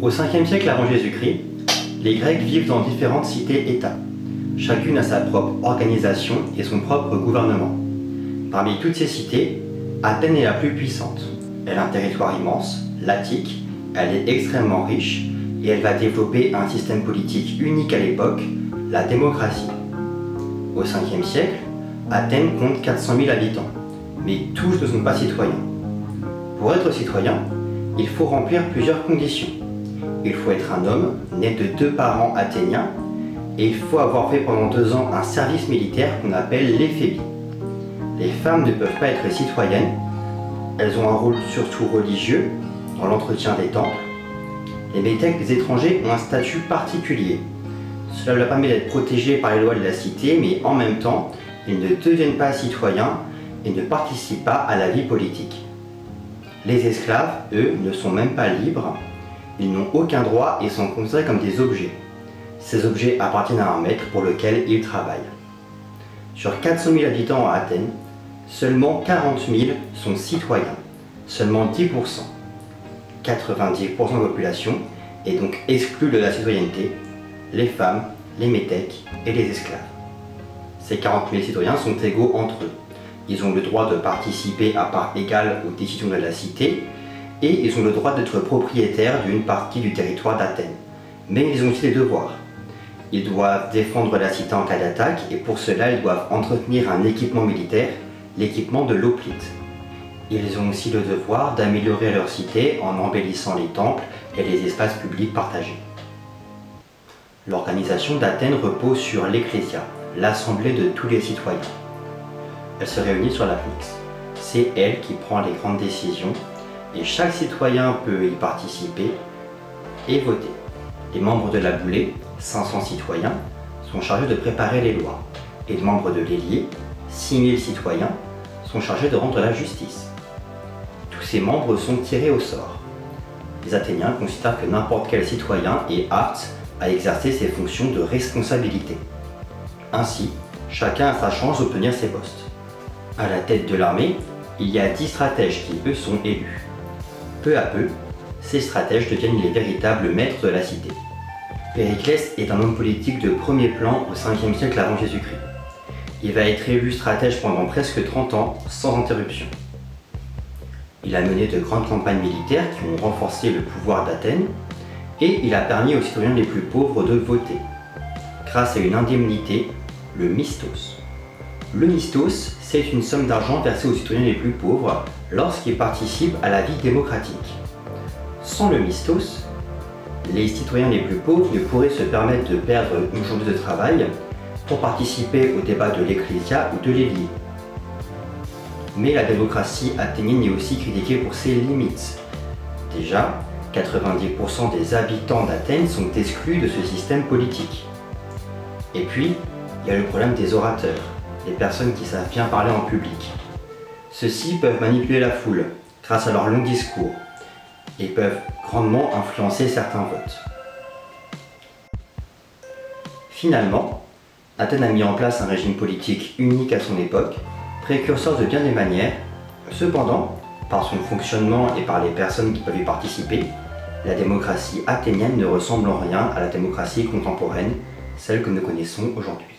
Au 5e siècle avant Jésus-Christ, les Grecs vivent dans différentes cités-États. Chacune a sa propre organisation et son propre gouvernement. Parmi toutes ces cités, Athènes est la plus puissante. Elle a un territoire immense, l'Attique, elle est extrêmement riche et elle va développer un système politique unique à l'époque, la démocratie. Au 5e siècle, Athènes compte 400 000 habitants, mais tous ne sont pas citoyens. Pour être citoyen, il faut remplir plusieurs conditions. Il faut être un homme né de 2 parents athéniens et il faut avoir fait pendant 2 ans un service militaire qu'on appelle l'éphébie. Les femmes ne peuvent pas être citoyennes, elles ont un rôle surtout religieux dans l'entretien des temples. Les métèques des étrangers ont un statut particulier. Cela leur permet d'être protégés par les lois de la cité, mais en même temps, ils ne deviennent pas citoyens et ne participent pas à la vie politique. Les esclaves, eux, ne sont même pas libres, ils n'ont aucun droit et sont considérés comme des objets. Ces objets appartiennent à un maître pour lequel ils travaillent. Sur 400 000 habitants à Athènes, seulement 40 000 sont citoyens, seulement 10%. 90% de la population est donc exclue de la citoyenneté, les femmes, les métèques et les esclaves. Ces 40 000 citoyens sont égaux entre eux. Ils ont le droit de participer à part égale aux décisions de la cité et ils ont le droit d'être propriétaires d'une partie du territoire d'Athènes. Mais ils ont aussi des devoirs. Ils doivent défendre la cité en cas d'attaque et pour cela ils doivent entretenir un équipement militaire, l'équipement de l'hoplite. Ils ont aussi le devoir d'améliorer leur cité en embellissant les temples et les espaces publics partagés. L'organisation d'Athènes repose sur l'Ecclésia, l'assemblée de tous les citoyens. Elle se réunit sur la Pnyx. C'est elle qui prend les grandes décisions et chaque citoyen peut y participer et voter. Les membres de la Boulée, 500 citoyens, sont chargés de préparer les lois et les membres de l'Héliée, 6000 citoyens, sont chargés de rendre la justice. Tous ces membres sont tirés au sort. Les Athéniens considèrent que n'importe quel citoyen est apte à exercer ses fonctions de responsabilité. Ainsi, chacun a sa chance d'obtenir ses postes. À la tête de l'armée, il y a 10 stratèges qui, eux, sont élus. Peu à peu, ces stratèges deviennent les véritables maîtres de la cité. Périclès est un homme politique de premier plan au 5e siècle avant Jésus-Christ. Il va être élu stratège pendant presque 30 ans, sans interruption. Il a mené de grandes campagnes militaires qui ont renforcé le pouvoir d'Athènes et il a permis aux citoyens les plus pauvres de voter, grâce à une indemnité, le mistos. Le mistos, c'est une somme d'argent versée aux citoyens les plus pauvres lorsqu'ils participent à la vie démocratique. Sans le mistos, les citoyens les plus pauvres ne pourraient se permettre de perdre une journée de travail pour participer au débat de l'Ecclésia ou de l'Héliée. Mais la démocratie athénienne est aussi critiquée pour ses limites. Déjà, 90% des habitants d'Athènes sont exclus de ce système politique. Et puis, il y a le problème des orateurs, les personnes qui savent bien parler en public. Ceux-ci peuvent manipuler la foule grâce à leurs longs discours et peuvent grandement influencer certains votes. Finalement, Athènes a mis en place un régime politique unique à son époque, précurseur de bien des manières. Cependant, par son fonctionnement et par les personnes qui peuvent y participer, la démocratie athénienne ne ressemble en rien à la démocratie contemporaine, celle que nous connaissons aujourd'hui.